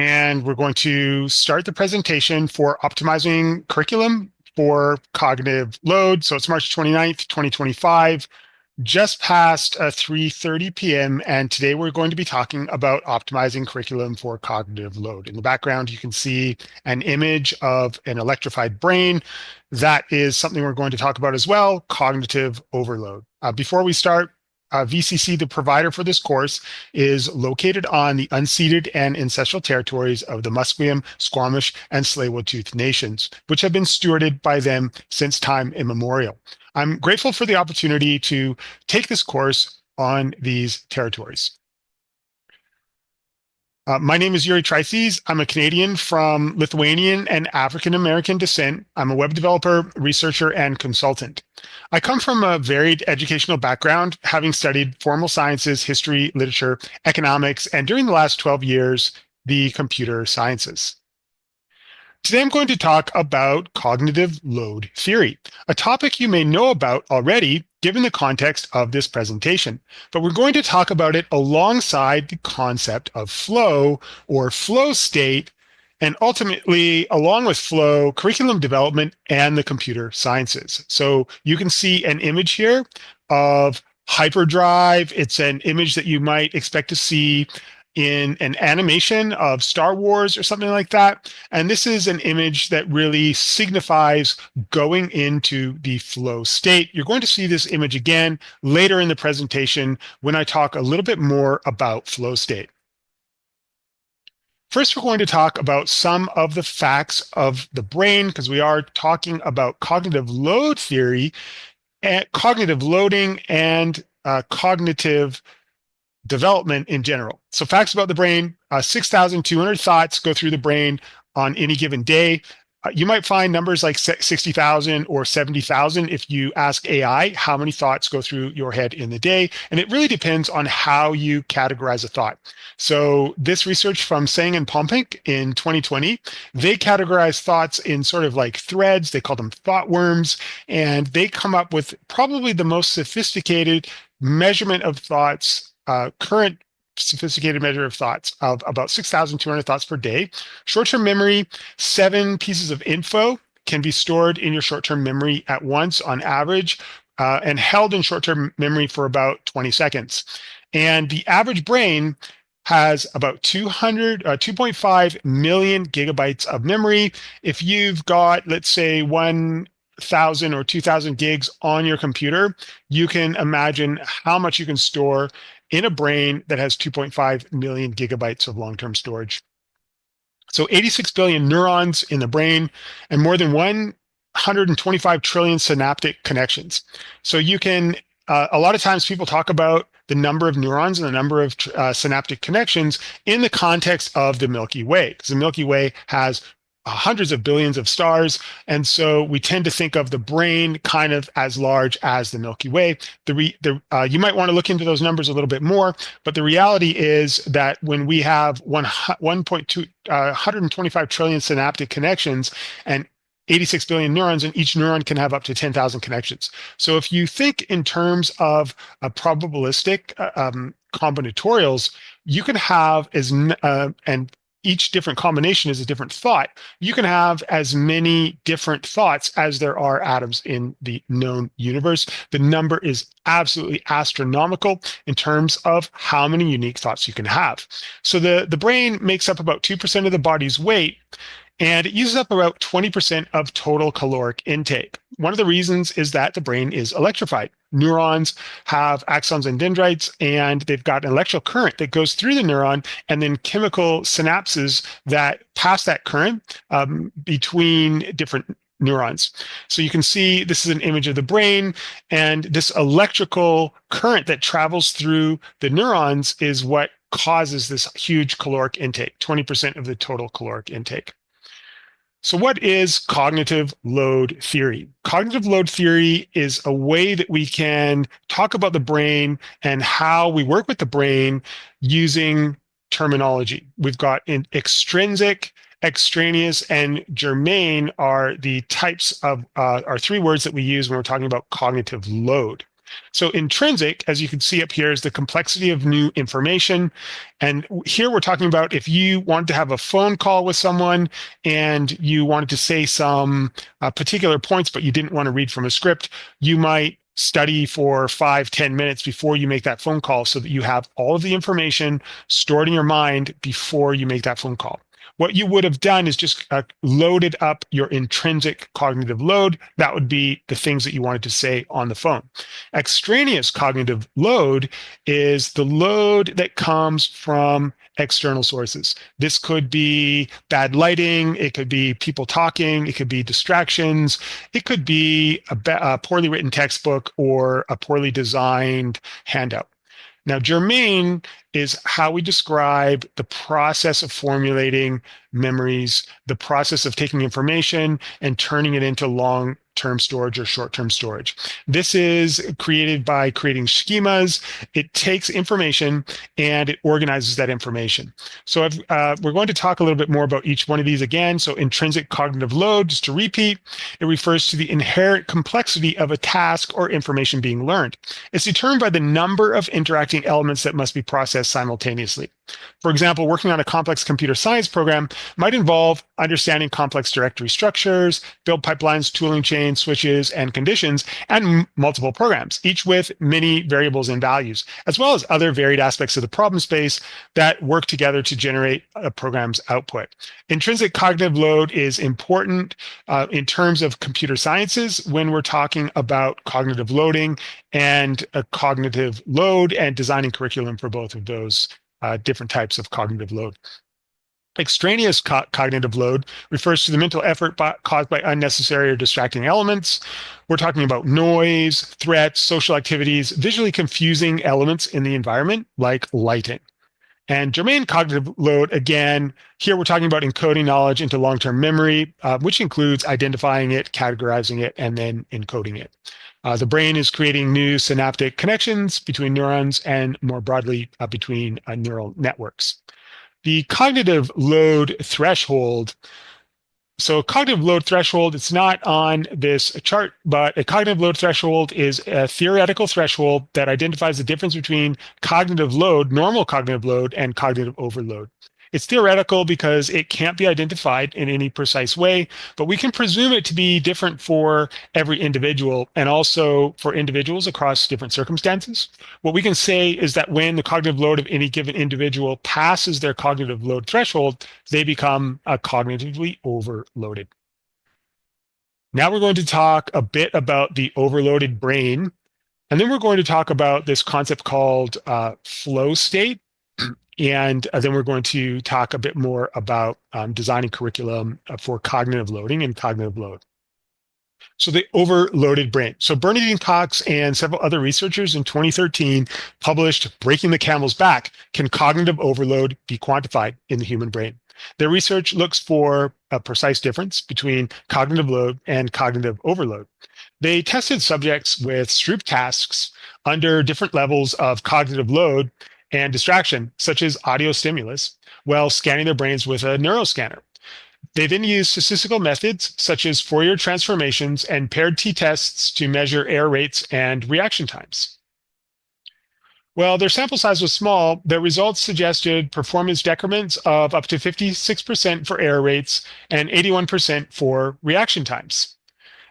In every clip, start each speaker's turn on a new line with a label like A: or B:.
A: and we're going to start the presentation for optimizing curriculum for cognitive load. So it's March 29th, 2025, just past 3:30 p.m. And today we're going to be talking about optimizing curriculum for cognitive load. In the background, you can see an image of an electrified brain. That is something we're going to talk about as well, cognitive overload. Before we start, VCC, the provider for this course, is located on the unceded and ancestral territories of the Musqueam, Squamish, and Tsleil-Waututh nations, which have been stewarded by them since time immemorial. I'm grateful for the opportunity to take this course on these territories. My name is Yuri. I'm a Canadian from Lithuanian and African American descent. I'm a web developer, researcher, and consultant. I come from a varied educational background, having studied formal sciences, history, literature, economics, and during the last 12 years, the computer sciences. Today, I'm going to talk about cognitive load theory, a topic you may know about already given the context of this presentation, but we're going to talk about it alongside the concept of flow or flow state, and ultimately, along with flow, curriculum development, and the computer sciences. So you can see an image here of hyperdrive. It's an image that you might expect to see in an animation of Star Wars or something like that. And this is an image that really signifies going into the flow state. You're going to see this image again later in the presentation when I talk a little bit more about flow state. First, we're going to talk about some of the facts of the brain because we are talking about cognitive load theory, and cognitive loading, and cognitive development in general. So facts about the brain, 6,200 thoughts go through the brain on any given day. You might find numbers like 60,000 or 70,000 if you ask AI how many thoughts go through your head in the day. And it really depends on how you categorize a thought. So this research from Sang and Pompink in 2020, they categorize thoughts in sort of like threads. They call them thought worms, and they come up with probably the most sophisticated measurement of thoughts, current sophisticated measure of thoughts of about 6,200 thoughts per day. Short-term memory, 7 pieces of info can be stored in your short-term memory at once on average, and held in short-term memory for about 20 seconds. And the average brain has about 2.5 million gigabytes of memory. If you've got, let's say, 1,000 or 2,000 gigs on your computer, you can imagine how much you can store in a brain that has 2.5 million gigabytes of long-term storage. So 86 billion neurons in the brain and more than 125 trillion synaptic connections. So you can, a lot of times people talk about the number of neurons and the number of synaptic connections in the context of the Milky Way, because the Milky Way has hundreds of billions of stars. And so we tend to think of the brain kind of as large as the Milky Way. You might want to look into those numbers a little bit more, but the reality is that when we have 125 trillion synaptic connections and 86 billion neurons, and each neuron can have up to 10,000 connections. So if you think in terms of probabilistic combinatorials, you can have and each different combination is a different thought. You can have as many different thoughts as there are atoms in the known universe. The number is absolutely astronomical in terms of how many unique thoughts you can have. So the brain makes up about 2% of the body's weight, and it uses up about 20% of total caloric intake. One of the reasons is that the brain is electrified. Neurons have axons and dendrites, and they've got an electrical current that goes through the neuron, and then chemical synapses that pass that current between different neurons. So you can see this is an image of the brain, and this electrical current that travels through the neurons is what causes this huge caloric intake, 20% of the total caloric intake. So what is cognitive load theory? Cognitive load theory is a way that we can talk about the brain and how we work with the brain using terminology. We've got extrinsic, extraneous, and germane are the types of, are 3 words that we use when we're talking about cognitive load. So intrinsic, as you can see up here, is the complexity of new information. And here we're talking about if you wanted to have a phone call with someone and you wanted to say some particular points, but you didn't want to read from a script, you might study for 5-10 minutes before you make that phone call so that you have all of the information stored in your mind before you make that phone call. What you would have done is just loaded up your intrinsic cognitive load. That would be the things that you wanted to say on the phone. Extraneous cognitive load is the load that comes from external sources. This could be bad lighting, it could be people talking, it could be distractions, it could be a poorly written textbook or a poorly designed handout. Now, germane is how we describe the process of formulating memories, the process of taking information and turning it into long-term storage or short-term storage. This is created by creating schemas. It takes information and it organizes that information. So we're going to talk a little bit more about each one of these again. So intrinsic cognitive load, just to repeat, it refers to the inherent complexity of a task or information being learned. It's determined by the number of interacting elements that must be processed simultaneously. For example, working on a complex computer science program might involve understanding complex directory structures, build pipelines, tooling chains, switches, and conditions, and multiple programs, each with many variables and values, as well as other varied aspects of the problem space that work together to generate a program's output. Intrinsic cognitive load is important in terms of computer sciences when we're talking about cognitive loading and a cognitive load and designing curriculum for both of those different types of cognitive load. Extraneous cognitive load refers to the mental effort caused by unnecessary or distracting elements. We're talking about noise, threats, social activities, visually confusing elements in the environment like lighting. And germane cognitive load, again, here we're talking about encoding knowledge into long-term memory, which includes identifying it, categorizing it, and then encoding it. The brain is creating new synaptic connections between neurons and more broadly between neural networks. The cognitive load threshold. So cognitive load threshold, it's not on this chart, but a cognitive load threshold is a theoretical threshold that identifies the difference between cognitive load, normal cognitive load, and cognitive overload. It's theoretical because it can't be identified in any precise way, but we can presume it to be different for every individual and also for individuals across different circumstances. What we can say is that when the cognitive load of any given individual passes their cognitive load threshold, they become cognitively overloaded. Now we're going to talk a bit about the overloaded brain, and then we're going to talk about this concept called flow state. And then we're going to talk a bit more about designing curriculum for cognitive loading and cognitive load. So the overloaded brain. So Bernadine Cox and several other researchers in 2013 published Breaking the Camel's Back: Can Cognitive Overload Be Quantified in the Human Brain? Their research looks for a precise difference between cognitive load and cognitive overload. They tested subjects with Stroop tasks under different levels of cognitive load and distraction, such as audio stimulus, while scanning their brains with a neuroscanner. They then used statistical methods such as Fourier transformations and paired t-tests to measure error rates and reaction times. Well, their sample size was small. Their results suggested performance decrements of up to 56% for error rates and 81% for reaction times.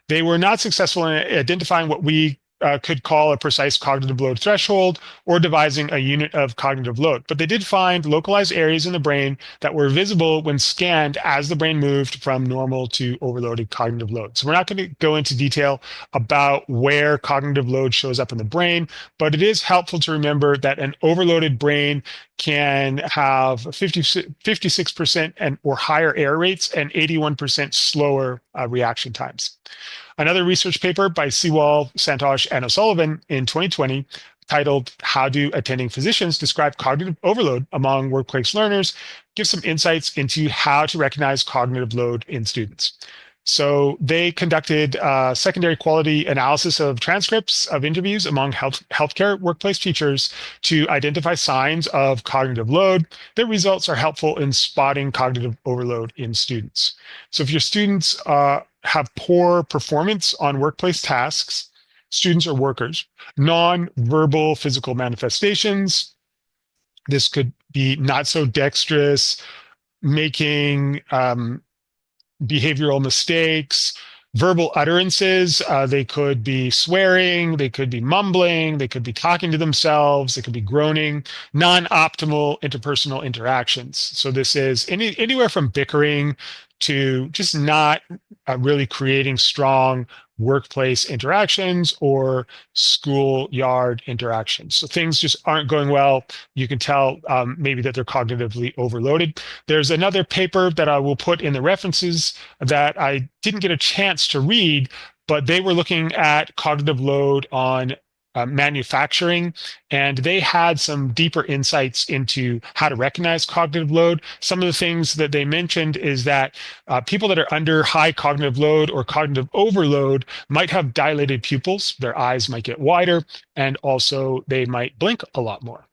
A: They were not successful in identifying what we could call a precise cognitive load threshold or devising a unit of cognitive load. But they did find localized areas in the brain that were visible when scanned as the brain moved from normal to overloaded cognitive load. So we're not going to go into detail about where cognitive load shows up in the brain, but it is helpful to remember that an overloaded brain can have 56% and or higher error rates and 81% slower reaction times. Another research paper by Sewall, Santosh, and O'Sullivan in 2020, titled How Do Attending Physicians Describe Cognitive Overload Among Workplace Learners, gives some insights into how to recognize cognitive load in students. So they conducted secondary quality analysis of transcripts of interviews among healthcare workplace teachers to identify signs of cognitive load. Their results are helpful in spotting cognitive overload in students. So if your students have poor performance on workplace tasks, students or workers. Non-verbal physical manifestations. This could be not so dexterous, making behavioral mistakes, verbal utterances. They could be swearing, they could be mumbling, they could be talking to themselves, they could be groaning, non-optimal interpersonal interactions. So this is anywhere from bickering to just not really creating strong workplace interactions or schoolyard interactions. So things just aren't going well. You can tell maybe that they're cognitively overloaded. There's another paper that I will put in the references that I didn't get a chance to read, but they were looking at cognitive load on manufacturing, and they had some deeper insights into how to recognize cognitive load. Some of the things that they mentioned is that people that are under high cognitive load or cognitive overload might have dilated pupils. Their eyes might get wider, and also they might blink a lot more.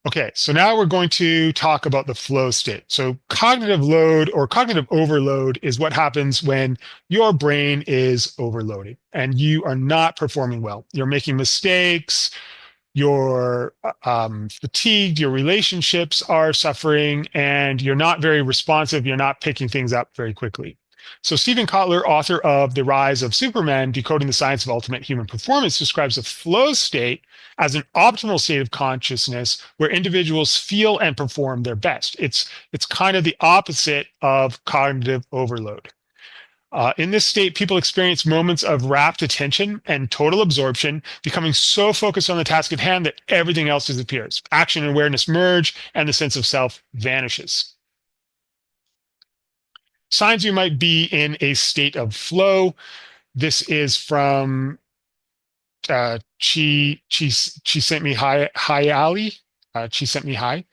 A: Okay, so now we're going to talk about the flow state. So cognitive load or cognitive overload is what happens when your brain is overloaded and you are not performing well. You're making mistakes, you're fatigued, your relationships are suffering, and you're not very responsive. You're not picking things up very quickly. So Stephen Kotler, author of The Rise of Superman, Decoding the Science of Ultimate Human Performance, describes a flow state as an optimal state of consciousness where individuals feel and perform their best. It's kind of the opposite of cognitive overload. In this state, people experience moments of rapt attention and total absorption, becoming so focused on the task at hand that everything else disappears. Action and awareness merge, and the sense of self vanishes. Signs you might be in a state of flow. This is from Chi sent me hi Ali. She sent me hi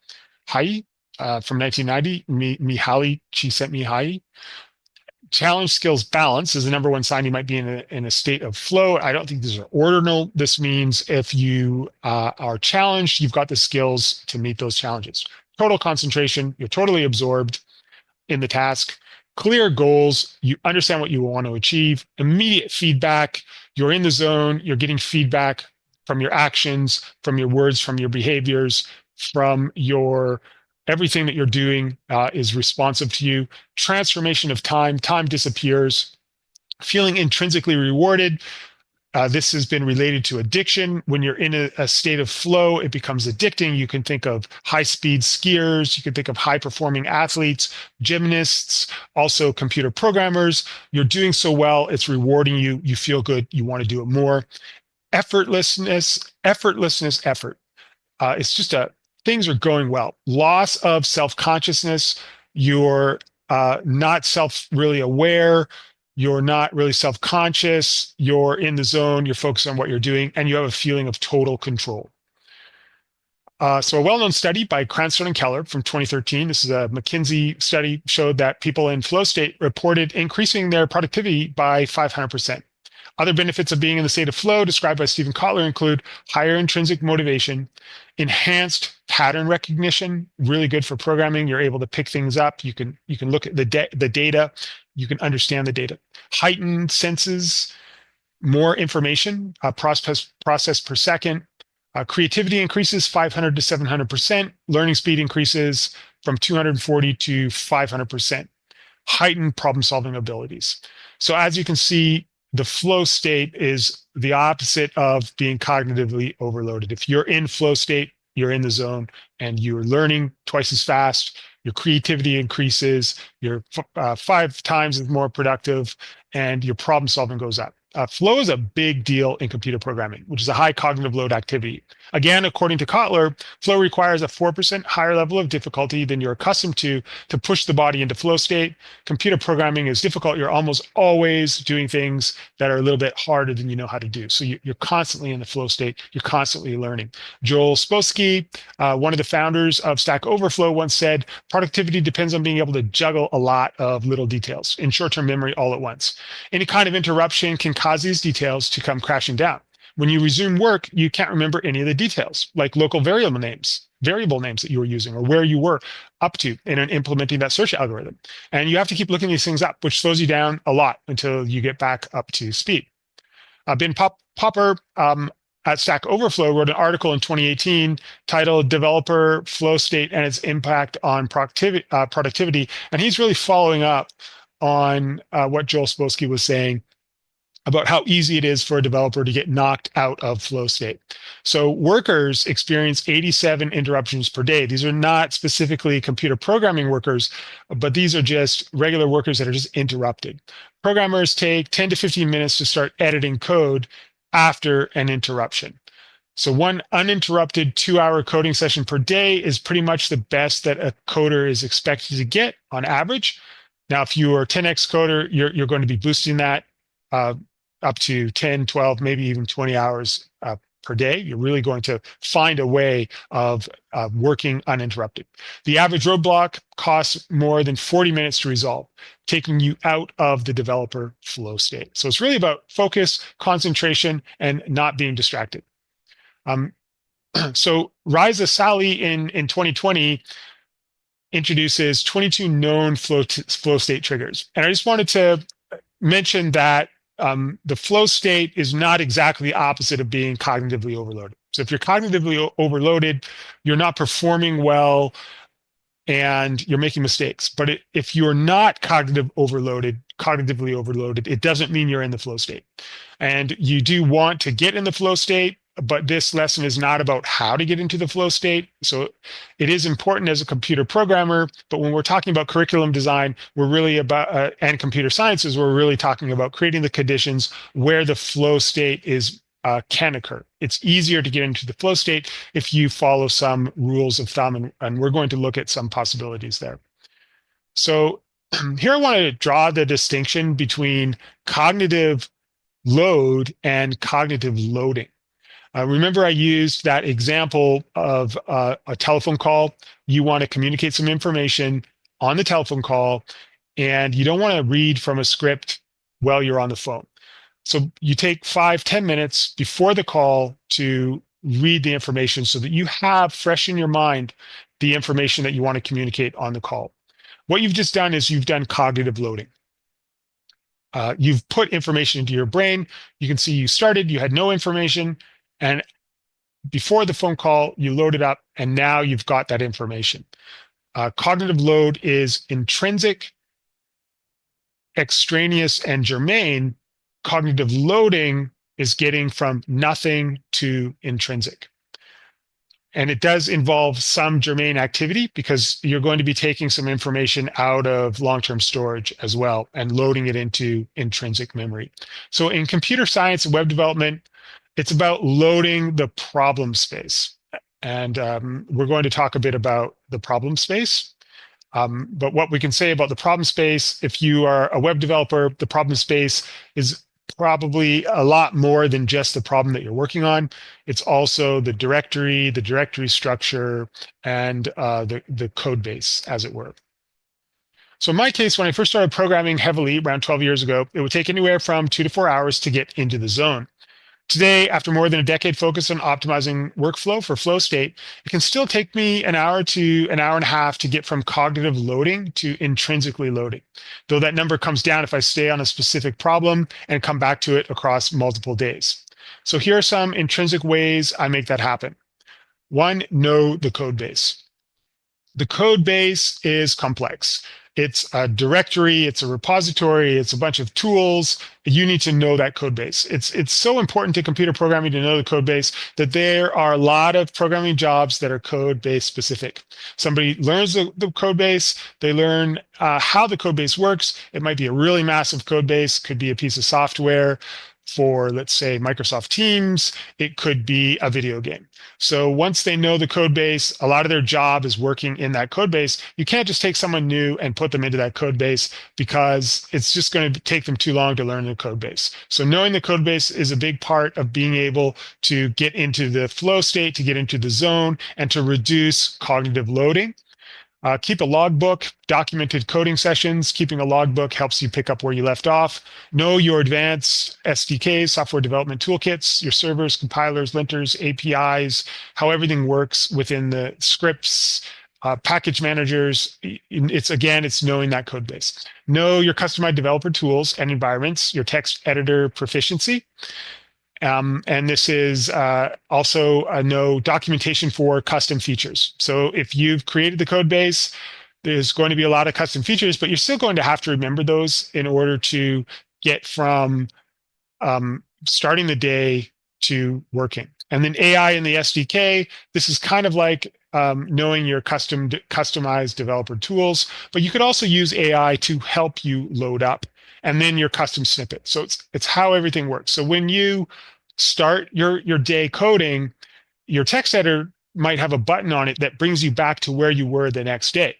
A: from 1990. Mihaly Chi sent me hi. Challenge skills balance is the number one sign you might be in a state of flow. I don't think these are ordinal. This means if you are challenged, you've got the skills to meet those challenges. Total concentration, you're totally absorbed in the task. Clear goals, you understand what you want to achieve. Immediate feedback, you're in the zone, you're getting feedback from your actions, from your words, from your behaviors, from your everything that you're doing is responsive to you. Transformation of time disappears. Feeling intrinsically rewarded. This has been related to addiction. When you're in a state of flow, it becomes addicting. You can think of high-speed skiers. You can think of high-performing athletes, gymnasts, also computer programmers. You're doing so well, it's rewarding you. You feel good. You want to do it more. Effortlessness, effort. It's just things are going well. Loss of self-consciousness. You're not really aware. You're not really self-conscious. You're in the zone. You're focused on what you're doing, and you have a feeling of total control. So a well-known study by Cranston and Keller from 2013, this is a McKinsey study, showed that people in flow state reported increasing their productivity by 500%. Other benefits of being in the state of flow described by Stephen Kotler include higher intrinsic motivation, enhanced pattern recognition, really good for programming. You're able to pick things up. You can look at the data. You can understand the data. Heightened senses, more information, process per second. Creativity increases 500 to 700%. Learning speed increases from 240 to 500%. Heightened problem-solving abilities. So as you can see, the flow state is the opposite of being cognitively overloaded. If you're in flow state, you're in the zone and you're learning twice as fast, your creativity increases, you're 5 times as more productive, and your problem solving goes up. Flow is a big deal in computer programming, which is a high cognitive load activity. Again, according to Kotler, flow requires a 4% higher level of difficulty than you're accustomed to push the body into flow state. Computer programming is difficult. You're almost always doing things that are a little bit harder than you know how to do. So you're constantly in the flow state. You're constantly learning. Joel Spolsky, one of the founders of Stack Overflow, once said, productivity depends on being able to juggle a lot of little details in short-term memory all at once. Any kind of interruption can cause these details to come crashing down. When you resume work, you can't remember any of the details, like local variable names that you were using, or where you were up to in implementing that search algorithm. And you have to keep looking these things up, which slows you down a lot until you get back up to speed. Ben Popper at Stack Overflow wrote an article in 2018 titled Developer Flow State and Its Impact on Productivity. And he's really following up on what Joel Spolsky was saying about how easy it is for a developer to get knocked out of flow state. So workers experience 87 interruptions per day. These are not specifically computer programming workers, but these are just regular workers that are just interrupted. Programmers take 10 to 15 minutes to start editing code after an interruption. So one uninterrupted 2-hour coding session per day is pretty much the best that a coder is expected to get on average. Now, if you are a 10x coder, you're going to be boosting that up to 10, 12, maybe even 20 hours per day. You're really going to find a way of working uninterrupted. The average roadblock costs more than 40 minutes to resolve, taking you out of the developer flow state. So it's really about focus, concentration, and not being distracted. So Riza Sally in 2020 introduces 22 known flow state triggers. And I just wanted to mention that the flow state is not exactly the opposite of being cognitively overloaded. So if you're cognitively overloaded, you're not performing well and you're making mistakes. But if you're not cognitively overloaded, it doesn't mean you're in the flow state. And you do want to get in the flow state, but this lesson is not about how to get into the flow state. So it is important as a computer programmer, but when we're talking about curriculum design, we're really about, and computer sciences, we're really talking about creating the conditions where the flow state can occur. It's easier to get into the flow state if you follow some rules of thumb, and we're going to look at some possibilities there. So here I want to draw the distinction between cognitive load and cognitive loading. Remember, I used that example of a telephone call. You want to communicate some information on the telephone call, and you don't want to read from a script while you're on the phone. So you take 5-10 minutes before the call to read the information so that you have fresh in your mind the information that you want to communicate on the call. What you've just done is you've done cognitive loading. You've put information into your brain. You can see you started, you had no information, and before the phone call, you load it up, and now you've got that information. Cognitive load is intrinsic, extraneous, and germane. Cognitive loading is getting from nothing to intrinsic. And it does involve some germane activity because you're going to be taking some information out of long-term storage as well and loading it into intrinsic memory. So in computer science and web development, it's about loading the problem space. And we're going to talk a bit about the problem space. But what we can say about the problem space, if you are a web developer, the problem space is probably a lot more than just the problem that you're working on. It's also the directory structure, and the code base, as it were. So in my case, when I first started programming heavily around 12 years ago, it would take anywhere from 2 to 4 hours to get into the zone. Today, after more than a decade focused on optimizing workflow for flow state, it can still take me an hour to an hour and a half to get from cognitive loading to intrinsically loading, though that number comes down if I stay on a specific problem and come back to it across multiple days. So here are some intrinsic ways I make that happen. One, know the code base. The code base is complex. It's a directory, it's a repository, it's a bunch of tools. You need to know that code base. It's so important to computer programming to know the code base that there are a lot of programming jobs that are code base specific. Somebody learns the code base, they learn how the code base works. It might be a really massive code base, could be a piece of software for, let's say, Microsoft Teams. It could be a video game. So once they know the code base, a lot of their job is working in that code base. You can't just take someone new and put them into that code base because it's just going to take them too long to learn the code base. So knowing the code base is a big part of being able to get into the flow state, to get into the zone, and to reduce cognitive loading. Keep a logbook, documented coding sessions. Keeping a logbook helps you pick up where you left off. Know your advanced SDKs, software development toolkits, your servers, compilers, linters, APIs, how everything works within the scripts, package managers. It's knowing that code base. Know your customized developer tools and environments, your text editor proficiency. And this is also no documentation for custom features. So if you've created the code base, there's going to be a lot of custom features, but you're still going to have to remember those in order to get from starting the day to working. And then AI in the SDK, this is kind of like knowing your customized developer tools, but you could also use AI to help you load up and then your custom snippet. So it's how everything works. So when you start your day coding, your text editor might have a button on it that brings you back to where you were the next day.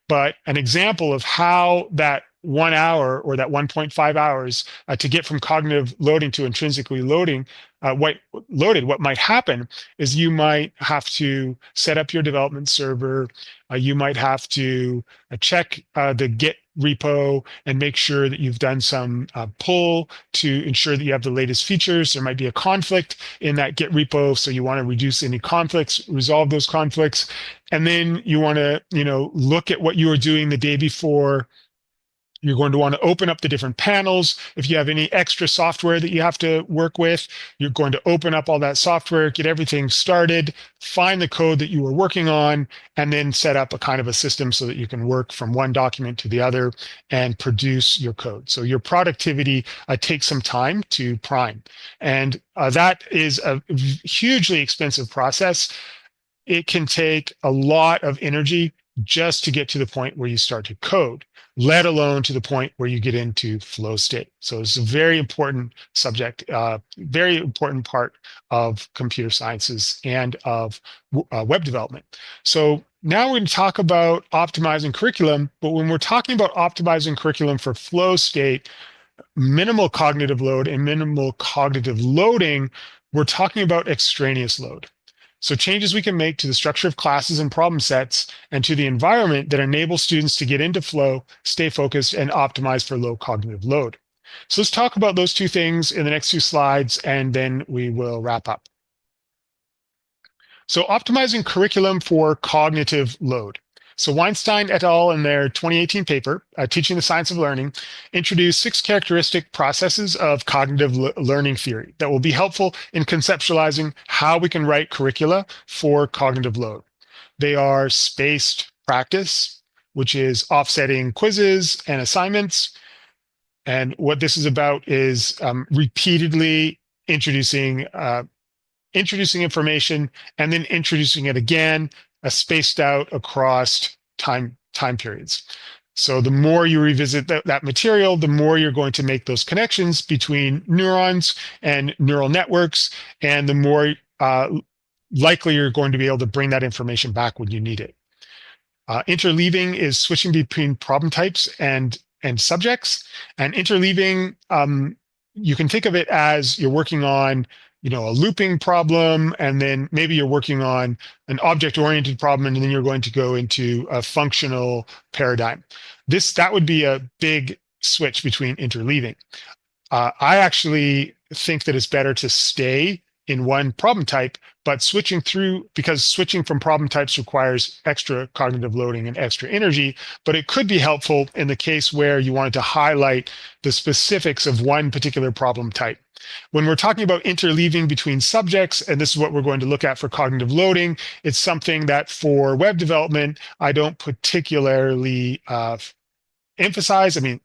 A: But an example of how that 1 hour or that 1.5 hours to get from cognitive loading to intrinsically loading, what might happen is you might have to set up your development server. You might have to check the Git repo and make sure that you've done some pull to ensure that you have the latest features. There might be a conflict in that Git repo, so you want to reduce any conflicts, resolve those conflicts, and then you want to, look at what you were doing the day before. You're going to want to open up the different panels. If you have any extra software that you have to work with, you're going to open up all that software, get everything started, find the code that you were working on, and then set up a kind of a system so that you can work from one document to the other and produce your code. So your productivity takes some time to prime. And that is a hugely expensive process. It can take a lot of energy just to get to the point where you start to code, let alone to the point where you get into flow state. So it's a very important subject, very important part of computer sciences and of web development. So now we're going to talk about optimizing curriculum, but when we're talking about optimizing curriculum for flow state, minimal cognitive load and minimal cognitive loading, we're talking about extraneous load. So changes we can make to the structure of classes and problem sets and to the environment that enable students to get into flow, stay focused, and optimize for low cognitive load. So let's talk about those two things in the next few slides, and then we will wrap up. So optimizing curriculum for cognitive load. So Weinstein et al. In their 2018 paper, Teaching the Science of Learning, introduced 6 characteristic processes of cognitive learning theory that will be helpful in conceptualizing how we can write curricula for cognitive load. They are spaced practice, which is offsetting quizzes and assignments. And what this is about is repeatedly introducing information and then introducing it again, spaced out across time periods. So the more you revisit that material, the more you're going to make those connections between neurons and neural networks, and the more likely you're going to be able to bring that information back when you need it. Interleaving is switching between problem types and subjects. And interleaving, you can think of it as you're working on a looping problem, and then maybe you're working on an object-oriented problem, and then you're going to go into a functional paradigm. That would be a big switch between interleaving. I actually think that it's better to stay in one problem type, but because switching from problem types requires extra cognitive loading and extra energy, but it could be helpful in the case where you wanted to highlight the specifics of one particular problem type. When we're talking about interleaving between subjects, and this is what we're going to look at for cognitive loading, it's something that for web development, I don't particularly emphasize. I mean,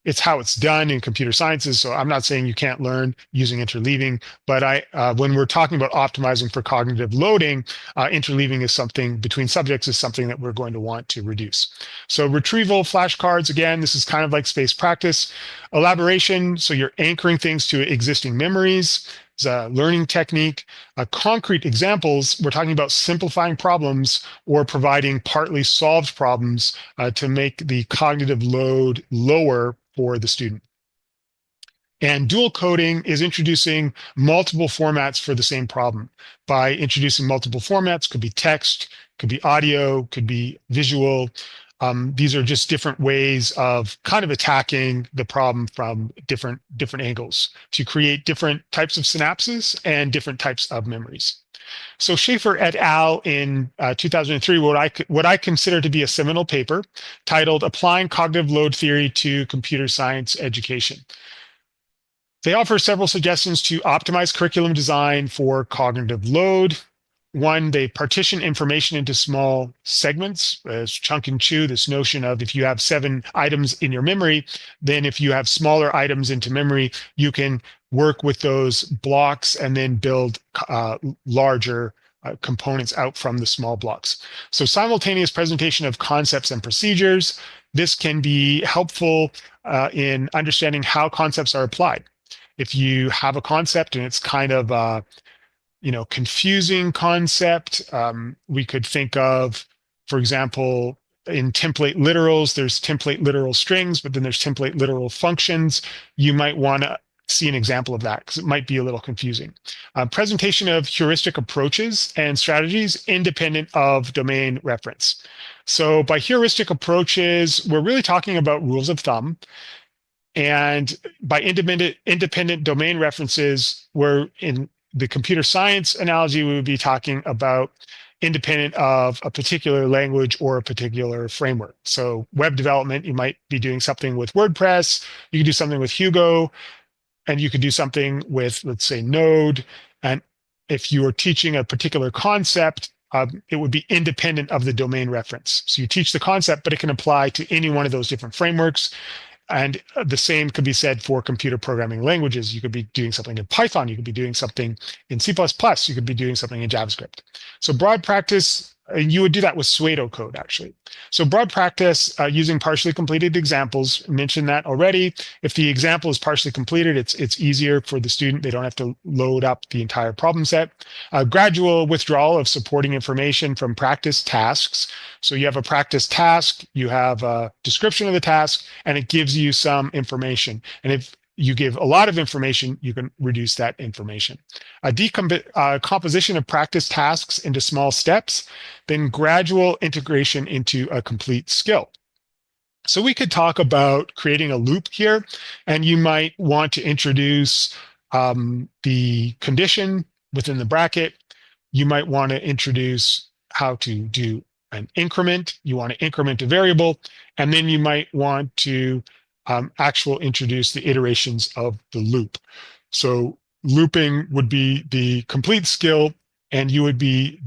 A: it's how it's done in computer sciences. So I'm not saying you can't learn using interleaving, but when we're talking about optimizing for cognitive loading, interleaving is something between subjects is something that we're going to want to reduce. So retrieval flashcards, again, this is kind of like space practice. Elaboration, so you're anchoring things to existing memories. It's a learning technique. Concrete examples, we're talking about simplifying problems or providing partly solved problems to make the cognitive load lower for the student. And dual coding is introducing multiple formats for the same problem. By introducing multiple formats, could be text, could be audio, could be visual. These are just different ways of kind of attacking the problem from different angles to create different types of synapses and different types of memories. So Schaefer et al. In 2003, what I consider to be a seminal paper titled Applying Cognitive Load Theory to Computer Science Education. They offer several suggestions to optimize curriculum design for cognitive load. One, they partition information into small segments, as chunk and chew, this notion of if you have 7 items in your memory, then if you have smaller items into memory, you can work with those blocks and then build larger components out from the small blocks. So simultaneous presentation of concepts and procedures. This can be helpful in understanding how concepts are applied. If you have a concept and it's kind of confusing concept. We could think of, for example, in template literals, there's template literal strings, but then there's template literal functions. You might want to see an example of that because it might be a little confusing. Presentation of heuristic approaches and strategies independent of domain reference. So by heuristic approaches, we're really talking about rules of thumb. And by independent domain references, we're in the computer science analogy, we would be talking about independent of a particular language or a particular framework. So web development, you might be doing something with WordPress, you could do something with Hugo, and you could do something with, let's say, Node. And if you are teaching a particular concept, it would be independent of the domain reference. So you teach the concept, but it can apply to any one of those different frameworks. And the same could be said for computer programming languages. You could be doing something in Python. You could be doing something in C++. You could be doing something in JavaScript. So broad practice, and you would do that with pseudo code, actually. So broad practice using partially completed examples, mentioned that already. If the example is partially completed, it's easier for the student. They don't have to load up the entire problem set. Gradual withdrawal of supporting information from practice tasks. So you have a practice task, you have a description of the task, and it gives you some information. And if you give a lot of information, you can reduce that information. A composition of practice tasks into small steps, then gradual integration into a complete skill. So we could talk about creating a loop here, and you might want to introduce the condition within the bracket. You might want to introduce how to do an increment. You want to increment a variable, and then you might want to introduce the iterations of the loop. So looping would be the complete skill, and you would be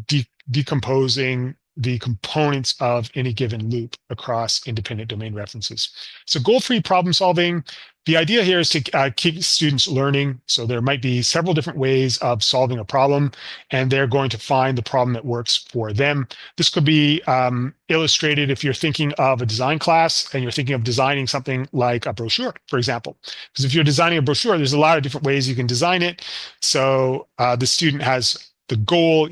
A: decomposing the components of any given loop across independent domain references. So goal-free problem solving, the idea here is to keep students learning. So there might be several different ways of solving a problem, and they're going to find the problem that works for them. This could be illustrated if you're thinking of a design class and you're thinking of designing something like a brochure, for example. Because if you're designing a brochure, there's a lot of different ways you can design it. So the student has the goal,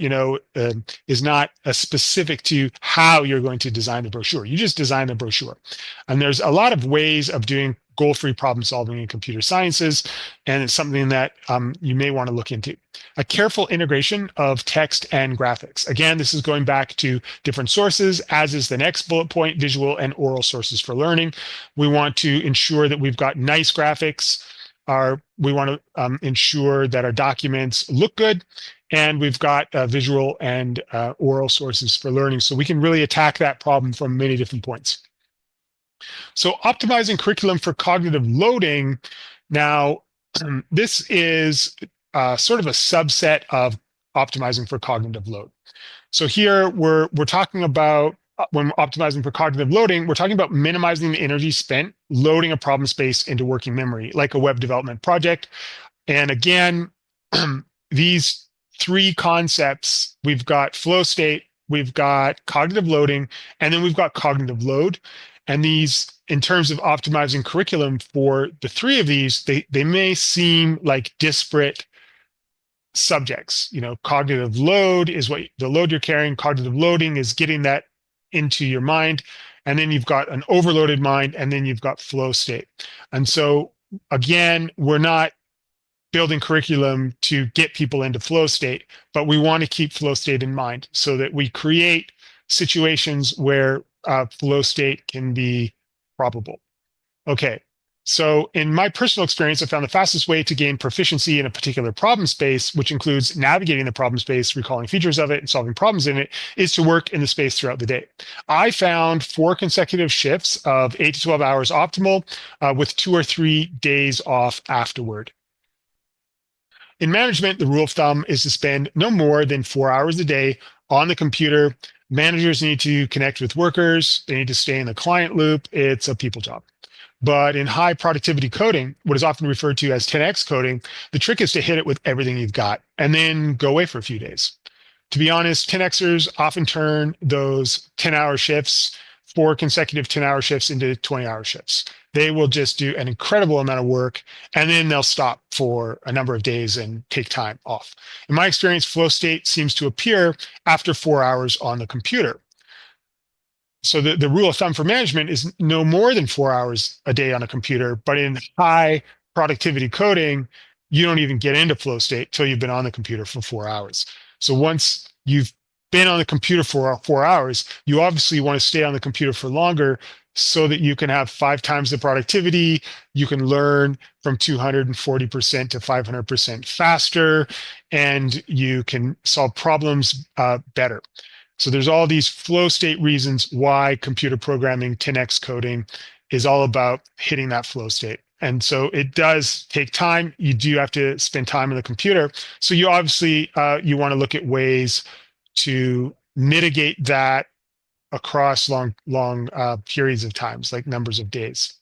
A: is not specific to how you're going to design the brochure. You just design the brochure. And there's a lot of ways of doing goal-free problem solving in computer sciences, and it's something that you may want to look into. A careful integration of text and graphics. Again, this is going back to different sources, as is the next bullet point, visual and oral sources for learning. We want to ensure that we've got nice graphics. We want to ensure that our documents look good, and we've got visual and oral sources for learning. So we can really attack that problem from many different points. So optimizing curriculum for cognitive loading. Now, this is sort of a subset of optimizing for cognitive load. So here we're talking about, when we're optimizing for cognitive loading, we're talking about minimizing the energy spent loading a problem space into working memory, like a web development project. And again, these 3 concepts, we've got flow state, we've got cognitive loading, and then we've got cognitive load. And these, in terms of optimizing curriculum for the 3 of these, they may seem like disparate subjects. Cognitive load is what the load you're carrying. Cognitive loading is getting that into your mind. And then you've got an overloaded mind, and then you've got flow state. And so again, we're not building curriculum to get people into flow state, but we want to keep flow state in mind so that we create situations where flow state can be probable. Okay, so in my personal experience, I found the fastest way to gain proficiency in a particular problem space, which includes navigating the problem space, recalling features of it, and solving problems in it, is to work in the space throughout the day. I found 4 consecutive shifts of 8 to 12 hours optimal, with 2 or 3 days off afterward. In management, the rule of thumb is to spend no more than 4 hours a day on the computer. Managers need to connect with workers. They need to stay in the client loop. It's a people job. But in high productivity coding, what is often referred to as 10x coding, the trick is to hit it with everything you've got and then go away for a few days. To be honest, 10xers often turn those 10-hour shifts, 4 consecutive 10-hour shifts, into 20-hour shifts. They will just do an incredible amount of work, and then they'll stop for a number of days and take time off. In my experience, flow state seems to appear after 4 hours on the computer. So the rule of thumb for management is no more than 4 hours a day on a computer, but in high productivity coding, you don't even get into flow state till you've been on the computer for 4 hours. So once you've been on the computer for 4 hours, you obviously want to stay on the computer for longer so that you can have 5 times the productivity. You can learn from 240% to 500% faster, and you can solve problems better. So there's all these flow state reasons why computer programming, 10x coding, is all about hitting that flow state. And so it does take time. You do have to spend time on the computer. So you obviously, you want to look at ways to mitigate that across long periods of times, like numbers of days.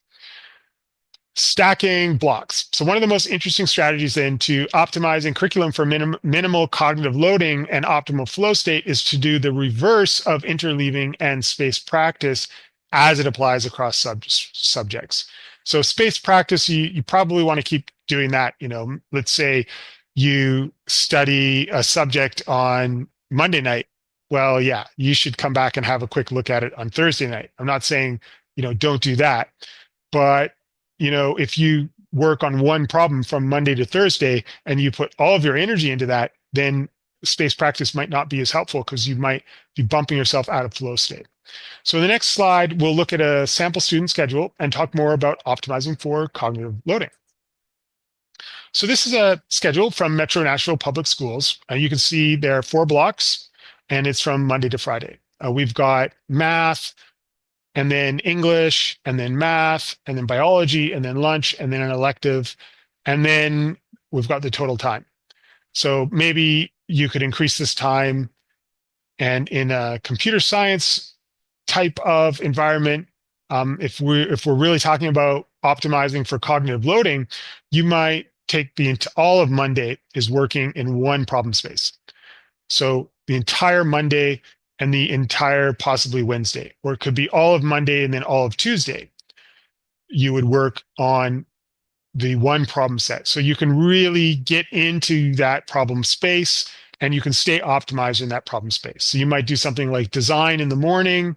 A: Stacking blocks. So one of the most interesting strategies then to optimizing curriculum for minimal cognitive loading and optimal flow state is to do the reverse of interleaving and space practice as it applies across subjects. So space practice, you probably want to keep doing that. Let's say you study a subject on Monday night. Well, yeah, you should come back and have a quick look at it on Thursday night. I'm not saying, don't do that, but if you work on one problem from Monday to Thursday and you put all of your energy into that, then space practice might not be as helpful because you might be bumping yourself out of flow state. So in the next slide, we'll look at a sample student schedule and talk more about optimizing for cognitive loading. So this is a schedule from Metro Nashville Public Schools. You can see there are 4 blocks, and it's from Monday to Friday. We've got math, and then English, and then math, and then biology, and then lunch, and then an elective, and then we've got the total time. So maybe you could increase this time, and in a computer science type of environment, if we're really talking about optimizing for cognitive loading, you might take all of Monday is working in one problem space. So the entire Monday and the entire possibly Wednesday, or it could be all of Monday and then all of Tuesday. You would work on the one problem set. So you can really get into that problem space and you can stay optimized in that problem space. So you might do something like design in the morning,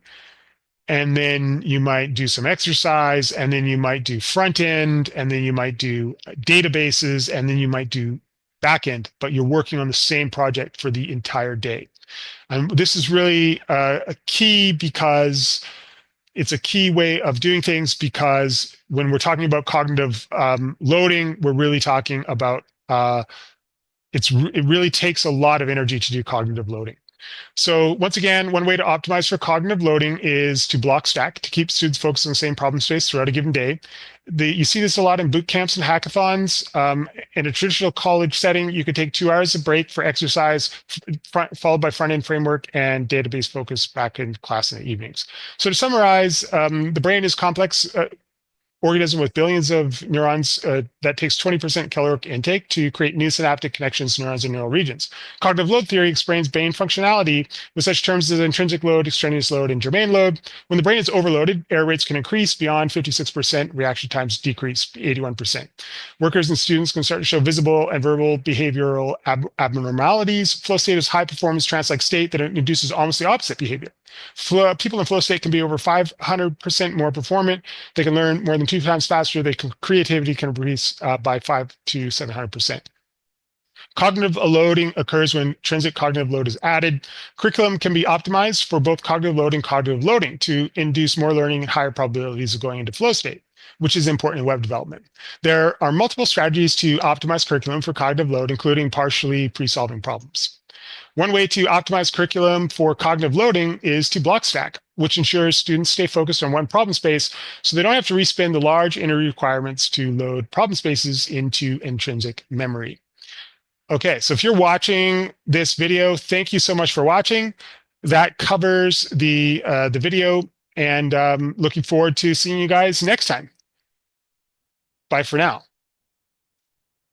A: and then you might do some exercise, and then you might do front end, and then you might do databases, and then you might do back end, but you're working on the same project for the entire day. And this is really a key because it's a key way of doing things, because when we're talking about cognitive loading, we're really talking about it really takes a lot of energy to do cognitive loading. So once again, one way to optimize for cognitive loading is to block stack, to keep students focused on the same problem space throughout a given day. You see this a lot in boot camps and hackathons. In a traditional college setting, you could take 2 hours of break for exercise, followed by front-end framework and database focus back in class in the evenings. So to summarize, the brain is complex organism with billions of neurons that takes 20% caloric intake to create new synaptic connections to neurons and neural regions. Cognitive load theory explains brain functionality with such terms as intrinsic load, extraneous load, and germane load. When the brain is overloaded, error rates can increase beyond 56%, reaction times decrease 81%. Workers and students can start to show visible and verbal behavioral abnormalities. Flow state is high performance trance-like state that induces almost the opposite behavior. People in flow state can be over 500% more performant. They can learn more than 2 times faster. Creativity can increase by 500 to 700%. Cognitive loading occurs when intrinsic cognitive load is added. Curriculum can be optimized for both cognitive load and cognitive loading to induce more learning and higher probabilities of going into flow state, which is important in web development. There are multiple strategies to optimize curriculum for cognitive load, including partially pre-solving problems. One way to optimize curriculum for cognitive loading is to block stack, which ensures students stay focused on one problem space so they don't have to respin the large inner requirements to load problem spaces into intrinsic memory. Okay, so if you're watching this video, thank you so much for watching. That covers the video, and looking forward to seeing you guys next time. Bye for now.